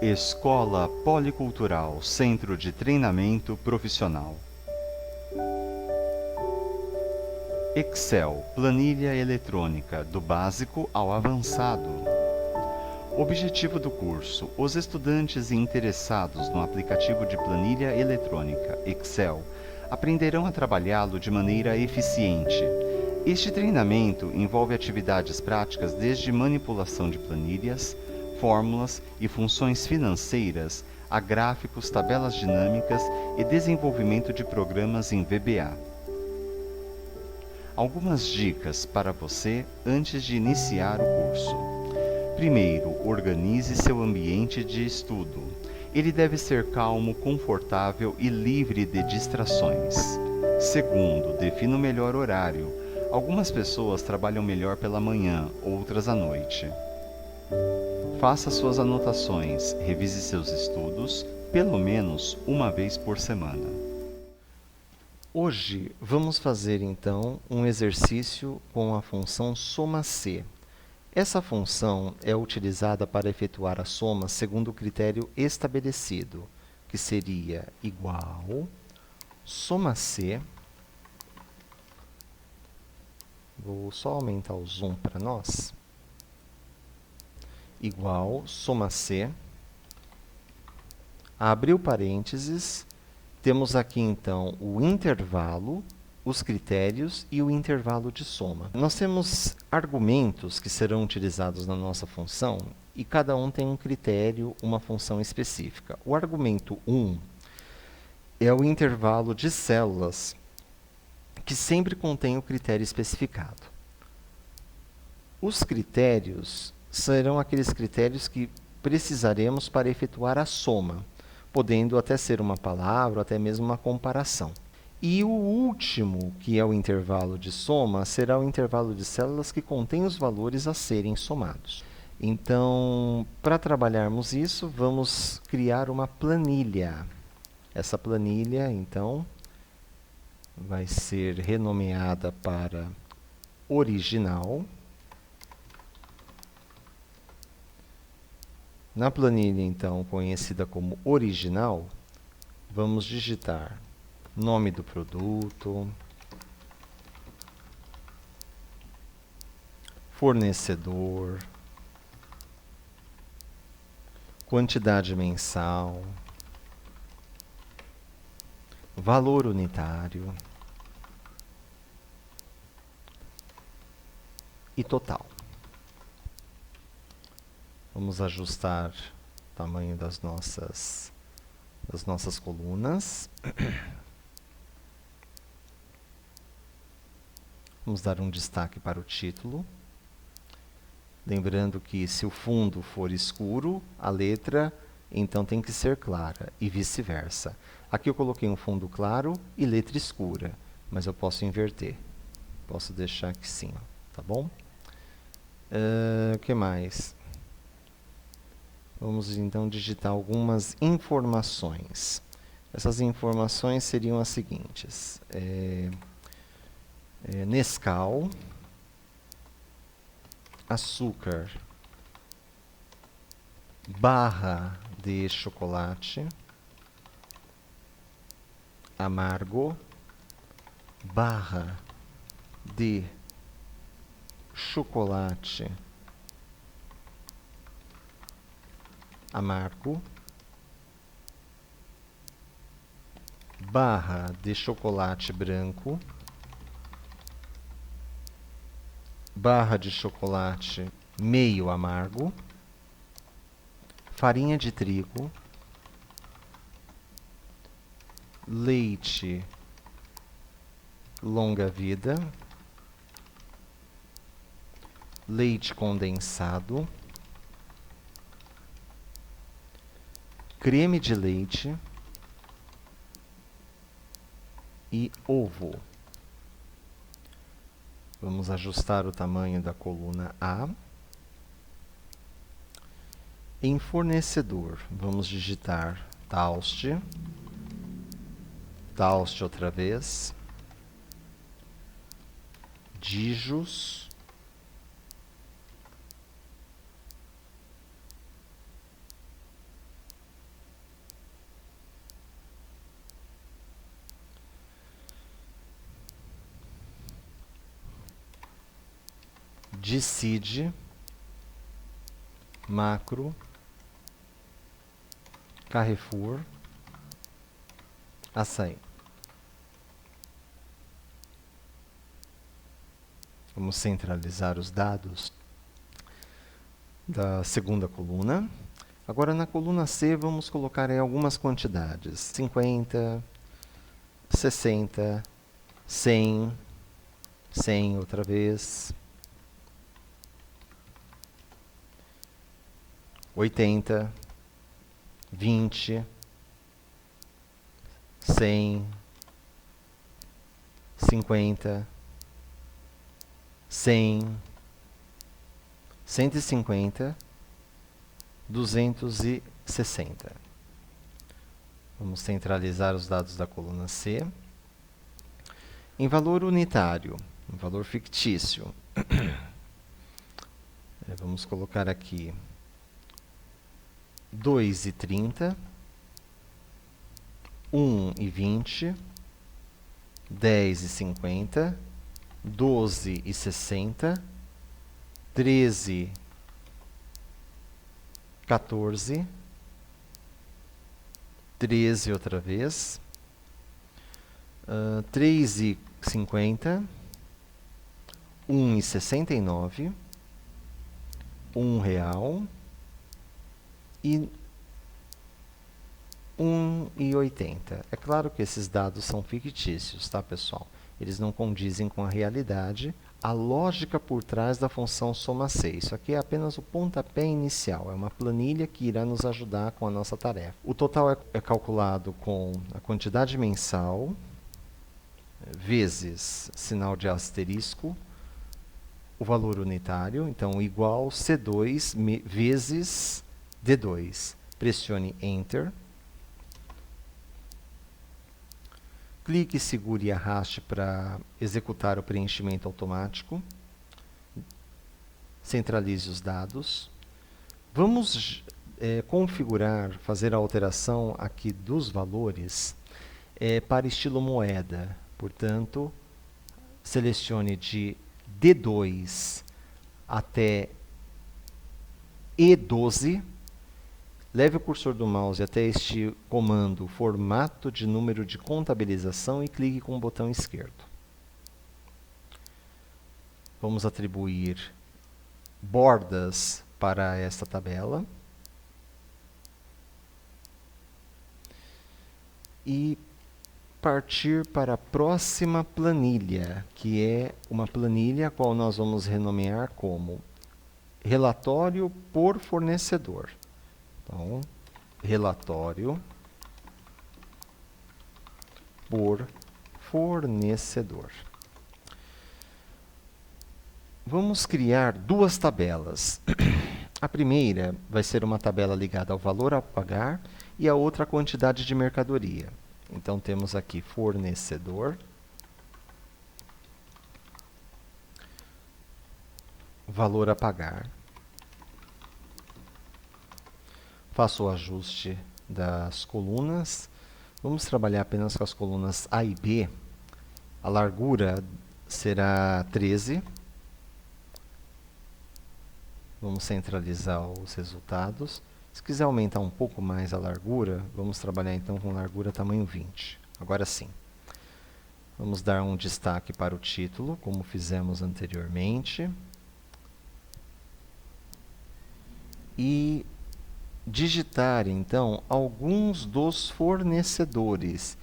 Escola Policultural Centro de Treinamento Profissional. Excel, planilha eletrônica, do básico ao avançado. Objetivo do curso: os estudantes interessados no aplicativo de planilha eletrônica Excel aprenderão a trabalhá-lo de maneira eficiente. Este treinamento envolve atividades práticas desde manipulação de planilhas, fórmulas e funções financeiras a gráficos, tabelas dinâmicas e desenvolvimento de programas em VBA. Algumas dicas para você antes de iniciar o curso. Primeiro, organize seu ambiente de estudo. Ele deve ser calmo, confortável e livre de distrações. Segundo, defina o melhor horário. Algumas pessoas trabalham melhor pela manhã, outras à noite. Faça suas anotações, revise seus estudos, pelo menos uma vez por semana. Hoje vamos fazer então um exercício com a função soma-c. Essa função é utilizada para efetuar a soma segundo o critério estabelecido, que seria igual soma-c. Vou só aumentar o zoom para nós. Igual soma-c. Abriu parênteses. Temos aqui, então, o intervalo, os critérios e o intervalo de soma. Nós temos argumentos que serão utilizados na nossa função e cada um tem um critério, uma função específica. O argumento 1 é o intervalo de células, que sempre contém o critério especificado. Os critérios serão aqueles critérios que precisaremos para efetuar a soma, podendo até ser uma palavra ou até mesmo uma comparação. E o último, que é o intervalo de soma, será o intervalo de células que contém os valores a serem somados. Então, para trabalharmos isso, vamos criar uma planilha. Essa planilha, então, vai ser renomeada para original. Na planilha, então, conhecida como original, vamos digitar nome do produto, fornecedor, quantidade mensal, valor unitário e total. Vamos ajustar o tamanho das nossas colunas. Vamos dar um destaque para o título. Lembrando que se o fundo for escuro, a letra então tem que ser clara e vice-versa. Aqui eu coloquei um fundo claro e letra escura, mas eu posso inverter. Posso deixar aqui sim, tá bom? O que mais? Vamos então digitar algumas informações. Essas informações seriam as seguintes: Nescau, açúcar, barra de chocolate, amargo, barra de chocolate amargo, barra de chocolate branco, barra de chocolate meio amargo, farinha de trigo, leite longa-vida, leite condensado, creme de leite e ovo. Vamos ajustar o tamanho da coluna A. Em fornecedor, vamos digitar Taust, Taust outra vez, Dijus, Decide, Macro, Carrefour, Açaí. Vamos centralizar os dados da segunda coluna. Agora, na coluna C, vamos colocar aí algumas quantidades. 50, 60, 100, 100 outra vez, 80, 20, 100, 50, 100, 150, 260. Vamos centralizar os dados da coluna C. Em valor unitário, em valor fictício, vamos colocar aqui 2,30, 1,20, 10,50, 12,60, 13,14, 13 outra vez, 3,50, 1,69, R$1 e 1,80. É claro que esses dados são fictícios, tá, pessoal? Eles não condizem com a realidade, a lógica por trás da função soma-C. Isso aqui é apenas o pontapé inicial, é uma planilha que irá nos ajudar com a nossa tarefa. O total é calculado com a quantidade mensal, vezes sinal de asterisco, o valor unitário, então igual C2 vezes D2. Pressione Enter. Clique, segure e arraste para executar o preenchimento automático. Centralize os dados. Vamos configurar, fazer a alteração aqui dos valores para estilo moeda. Portanto, selecione de D2 até E12. Leve o cursor do mouse até este comando formato de número de contabilização e clique com o botão esquerdo. Vamos atribuir bordas para esta tabela. E partir para a próxima planilha, que é uma planilha a qual nós vamos renomear como relatório por fornecedor. Então, relatório por fornecedor. Vamos criar duas tabelas. A primeira vai ser uma tabela ligada ao valor a pagar e a outra a quantidade de mercadoria. Então, temos aqui fornecedor, valor a pagar. Faço o ajuste das colunas. Vamos trabalhar apenas com as colunas A e B. A largura será 13. Vamos centralizar os resultados. Se quiser aumentar um pouco mais a largura, vamos trabalhar então com largura tamanho 20. Agora sim. Vamos dar um destaque para o título, como fizemos anteriormente. E digitar, então, alguns dos fornecedores.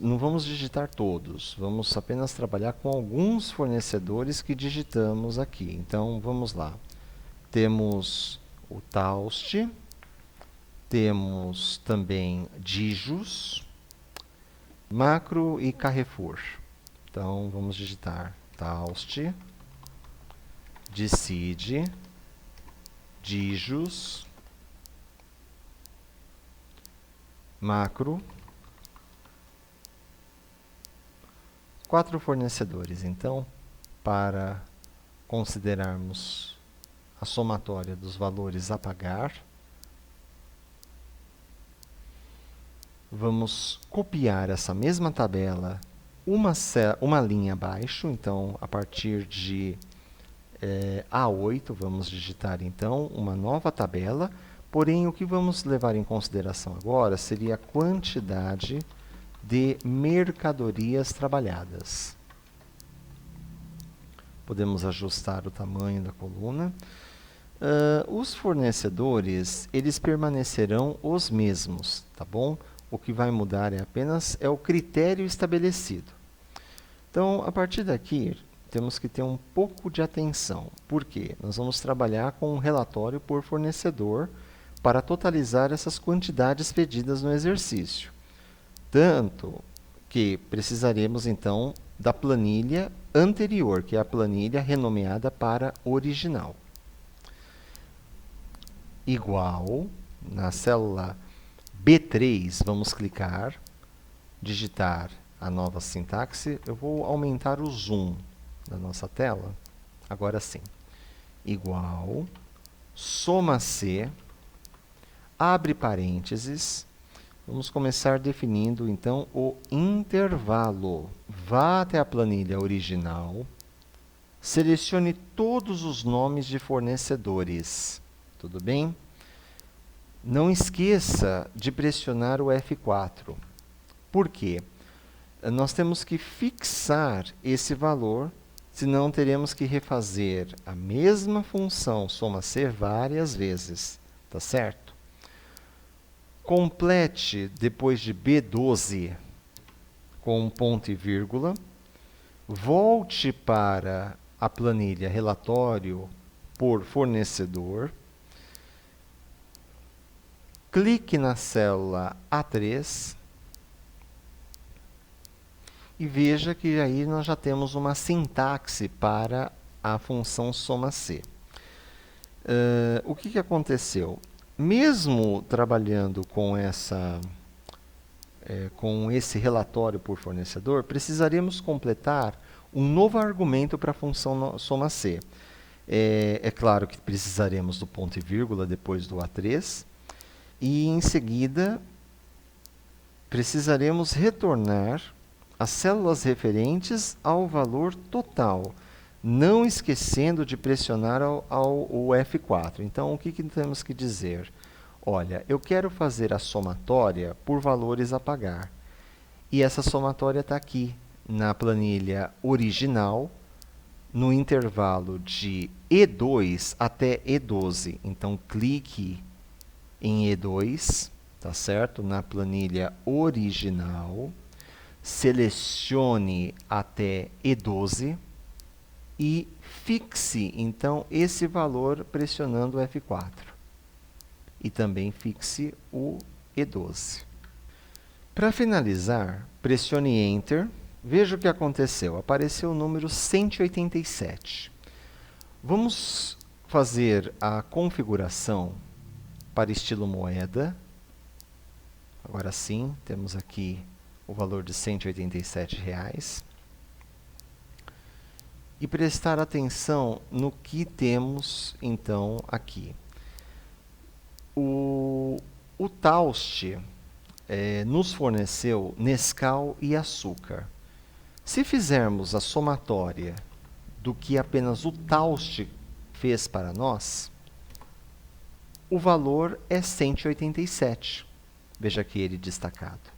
Não vamos digitar todos, vamos apenas trabalhar com alguns fornecedores que digitamos aqui. Então, vamos lá. Temos o Taust, temos também Dijus, Macro e Carrefour. Então, vamos digitar Taust, Decide, Dijus, Macro, 4 fornecedores. Então, para considerarmos a somatória dos valores a pagar, vamos copiar essa mesma tabela uma linha abaixo. Então, a partir de A8, vamos digitar então uma nova tabela, porém o que vamos levar em consideração agora seria a quantidade de mercadorias trabalhadas. Podemos ajustar o tamanho da coluna. Os fornecedores, eles permanecerão os mesmos, tá bom? O que vai mudar apenas o critério estabelecido. Então, a partir daqui, temos que ter um pouco de atenção. Por quê? Nós vamos trabalhar com um relatório por fornecedor para totalizar essas quantidades pedidas no exercício. Tanto que precisaremos, então, da planilha anterior, que é a planilha renomeada para original. Igual, na célula B3, vamos clicar, digitar a nova sintaxe. Eu vou aumentar o zoom da nossa tela. Agora sim. Igual, soma C, abre parênteses. Vamos começar definindo, então, o intervalo. Vá até a planilha original, selecione todos os nomes de fornecedores. Tudo bem? Não esqueça de pressionar o F4. Por quê? Nós temos que fixar esse valor, senão teremos que refazer a mesma função soma C várias vezes. Tá certo? Complete depois de B12 com um ponto e vírgula. Volte para a planilha relatório por fornecedor. Clique na célula A3 e veja que aí nós já temos uma sintaxe para a função soma C. O que aconteceu? Mesmo trabalhando com esse relatório por fornecedor, precisaríamos completar um novo argumento para a função soma C. É claro que precisaremos do ponto e vírgula depois do A3. E, em seguida, precisaremos retornar as células referentes ao valor total, não esquecendo de pressionar o F4. Então, o que temos que dizer? Olha, eu quero fazer a somatória por valores a pagar. E essa somatória está aqui, na planilha original, no intervalo de E2 até E12. Então, clique em E2, tá certo? Na planilha original, selecione até E12 e fixe, então, esse valor pressionando o F4. E também fixe o E12. Para finalizar, pressione Enter. Veja o que aconteceu. Apareceu o número 187. Vamos fazer a configuração para estilo moeda. Agora sim, temos aqui o valor de R$ 187. E prestar atenção no que temos, então, aqui. O Taust nos forneceu Nescau e açúcar. Se fizermos a somatória do que apenas o Taust fez para nós, o valor é 187. Veja aqui ele destacado.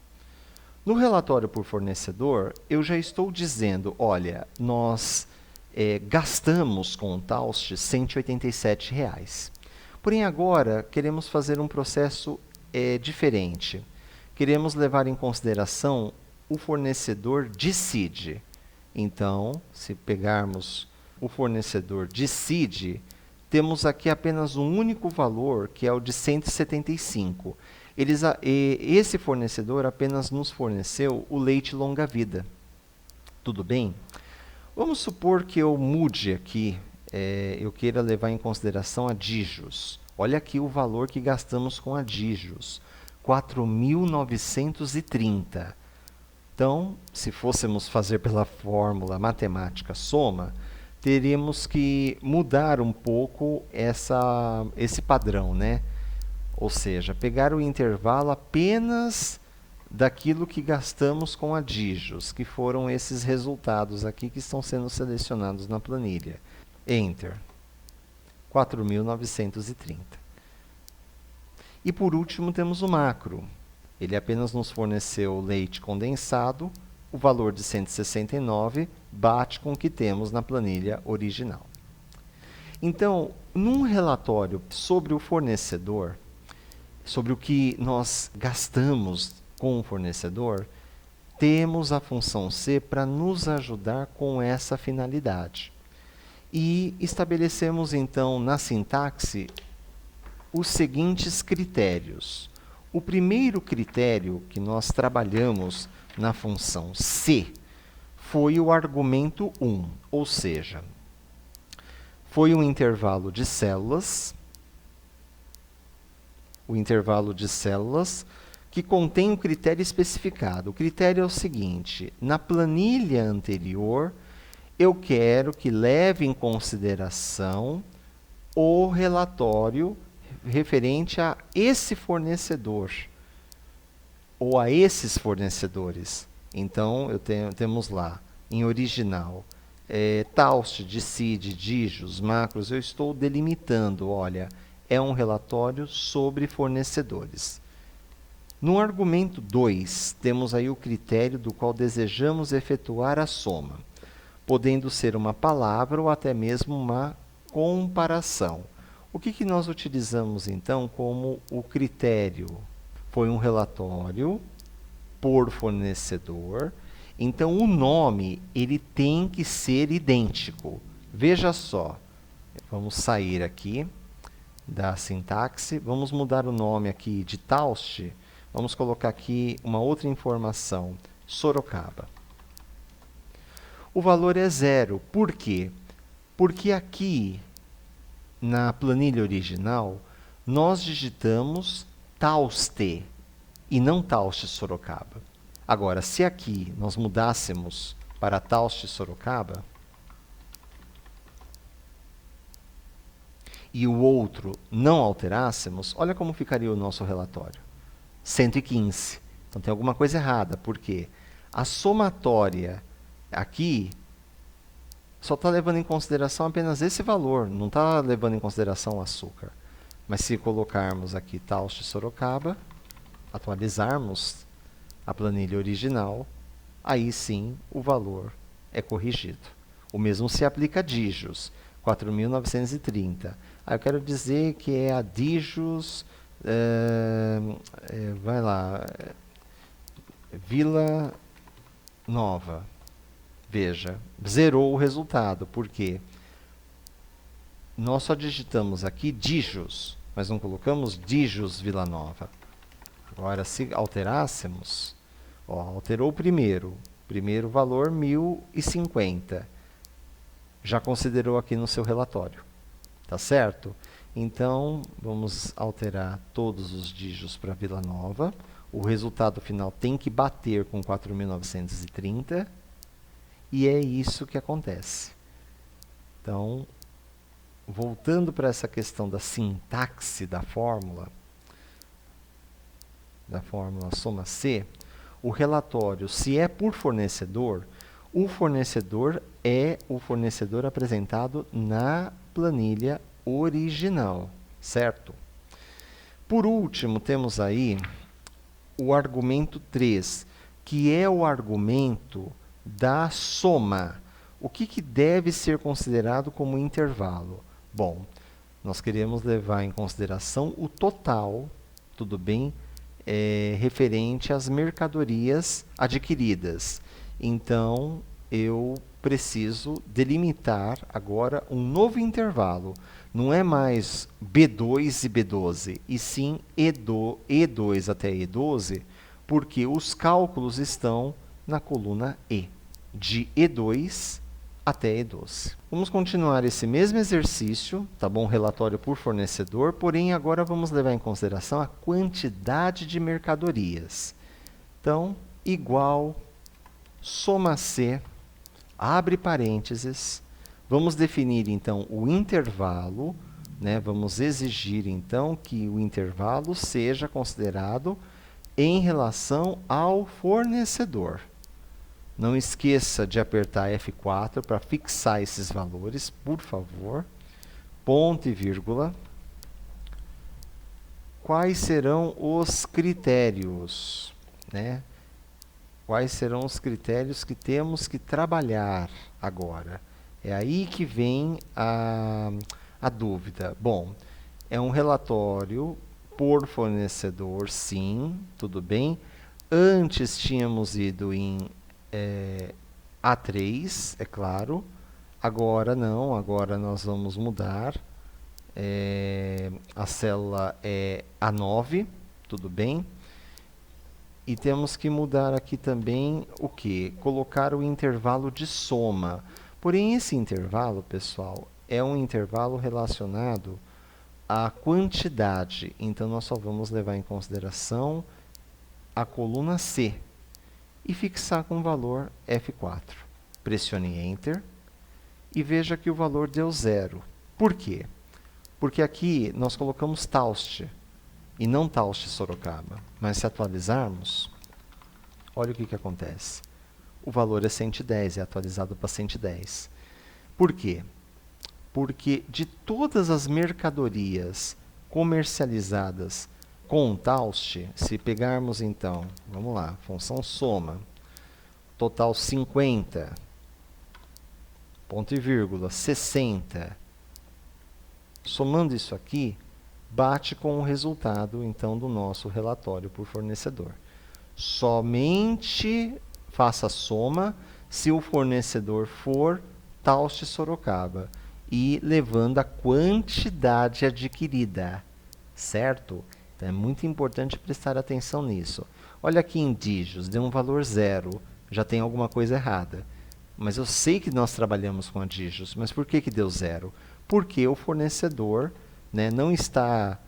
No relatório por fornecedor, eu já estou dizendo, olha, nós gastamos com o Taust R$ 187. Porém, agora queremos fazer um processo diferente. Queremos levar em consideração o fornecedor decide. Então, se pegarmos o fornecedor decide, temos aqui apenas um único valor, que é o de 175. Esse fornecedor apenas nos forneceu o leite longa-vida. Tudo bem? Vamos supor que eu mude aqui, eu queira levar em consideração a Dijus. Olha aqui o valor que gastamos com a Dijus, R$ 4.930. Então, se fôssemos fazer pela fórmula matemática soma, teríamos que mudar um pouco esse padrão, né? Ou seja, pegar o intervalo apenas daquilo que gastamos com a Dijus, que foram esses resultados aqui que estão sendo selecionados na planilha. Enter. 4.930. E por último temos o macro. Ele apenas nos forneceu leite condensado, o valor de 169 bate com o que temos na planilha original. Então, num relatório sobre o fornecedor, sobre o que nós gastamos com o fornecedor, temos a função C para nos ajudar com essa finalidade. E estabelecemos então na sintaxe os seguintes critérios. O primeiro critério que nós trabalhamos na função C foi o argumento 1, ou seja, foi um intervalo de células, que contém um critério especificado. O critério é o seguinte: na planilha anterior, eu quero que leve em consideração o relatório referente a esse fornecedor ou a esses fornecedores. Então, temos lá, em original, Taust, Dicid, Dijus, Macros, eu estou delimitando, olha, é um relatório sobre fornecedores. No argumento 2, temos aí o critério do qual desejamos efetuar a soma, podendo ser uma palavra ou até mesmo uma comparação. O que nós utilizamos, então, como o critério? Foi um relatório por fornecedor. Então, o nome ele tem que ser idêntico. Veja só, vamos sair aqui da sintaxe, vamos mudar o nome aqui de Taust, vamos colocar aqui uma outra informação, Sorocaba. O valor é 0. Por quê? Porque aqui, na planilha original, nós digitamos Tauste e não Taust Sorocaba. Agora, se aqui nós mudássemos para Taust Sorocaba e o outro não alterássemos, olha como ficaria o nosso relatório. 115. Então tem alguma coisa errada, porque a somatória aqui só está levando em consideração apenas esse valor, não está levando em consideração o açúcar. Mas se colocarmos aqui Taust Sorocaba, atualizarmos a planilha original, aí sim o valor é corrigido. O mesmo se aplica a Dijus, 4.930. Eu quero dizer que é a Dijus, vai lá, Vila Nova. Veja, zerou o resultado, porque nós só digitamos aqui Dijus, mas não colocamos Dijus Vila Nova. Agora, se alterássemos, alterou o primeiro valor 1.050. Já considerou aqui no seu relatório. Tá certo? Então, vamos alterar todos os Dijus para Vila Nova. O resultado final tem que bater com 4.930. E é isso que acontece. Então, voltando para essa questão da sintaxe da fórmula soma C, o relatório, se é por fornecedor, o fornecedor é o fornecedor apresentado na planilha original, certo? Por último, temos aí o argumento 3, que é o argumento da soma. O que deve ser considerado como intervalo? Bom, nós queremos levar em consideração o total, tudo bem, referente às mercadorias adquiridas. Então, eu preciso delimitar agora um novo intervalo. Não é mais B2 e B12, e sim E2 até E12, porque os cálculos estão na coluna E, de E2 até E12. Vamos continuar esse mesmo exercício, tá bom? Relatório por fornecedor, porém agora vamos levar em consideração a quantidade de mercadorias. Então, igual, soma C, abre parênteses, vamos definir então o intervalo, né? Vamos exigir então que o intervalo seja considerado em relação ao fornecedor. Não esqueça de apertar F4 para fixar esses valores, por favor. Ponto e vírgula. Quais serão os critérios, né? Quais serão os critérios que temos que trabalhar agora? É aí que vem a dúvida. Bom, é um relatório por fornecedor, sim, tudo bem. Antes tínhamos ido em A3, é claro. Agora não, agora nós vamos mudar. A célula é A9, tudo bem. E temos que mudar aqui também o quê? Colocar o intervalo de soma. Porém, esse intervalo, pessoal, é um intervalo relacionado à quantidade. Então, nós só vamos levar em consideração a coluna C e fixar com o valor F4. Pressione Enter e veja que o valor deu 0. Por quê? Porque aqui nós colocamos Taust e não Taust Sorocaba. Mas se atualizarmos, olha o que acontece. O valor é 110, é atualizado para 110. Por quê? Porque de todas as mercadorias comercializadas com Taust, se pegarmos então, vamos lá, função soma, total 50, ponto e vírgula, 60, somando isso aqui, bate com o resultado, então, do nosso relatório por fornecedor. Somente faça a soma se o fornecedor for Taust Sorocaba e levando a quantidade adquirida, certo? Então, é muito importante prestar atenção nisso. Olha aqui em Digos, deu um valor 0, já tem alguma coisa errada. Mas eu sei que nós trabalhamos com a Digos, mas por que deu 0? Porque o fornecedor, né, não está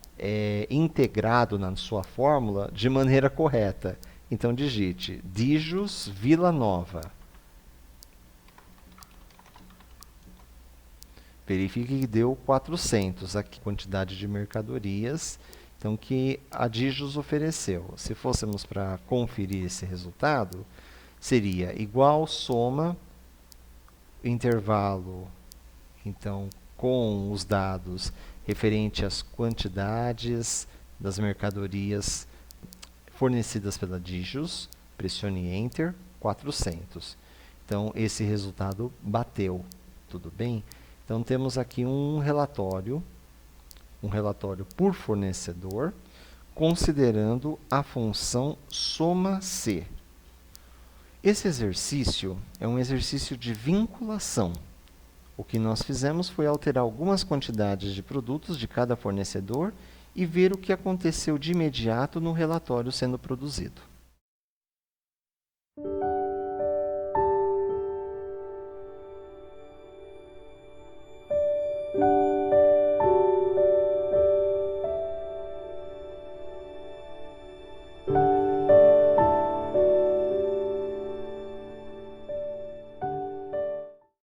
integrado na sua fórmula de maneira correta. Então, digite Digos Vila Nova. Verifique que deu 400, aqui, quantidade de mercadorias, então, que a Digos ofereceu. Se fôssemos para conferir esse resultado, seria igual soma, intervalo, então, com os dados referente às quantidades das mercadorias fornecidas pela Digos, pressione Enter, 400. Então, esse resultado bateu, tudo bem? Então, temos aqui um relatório por fornecedor, considerando a função soma-C. Esse exercício é um exercício de vinculação. O que nós fizemos foi alterar algumas quantidades de produtos de cada fornecedor e ver o que aconteceu de imediato no relatório sendo produzido.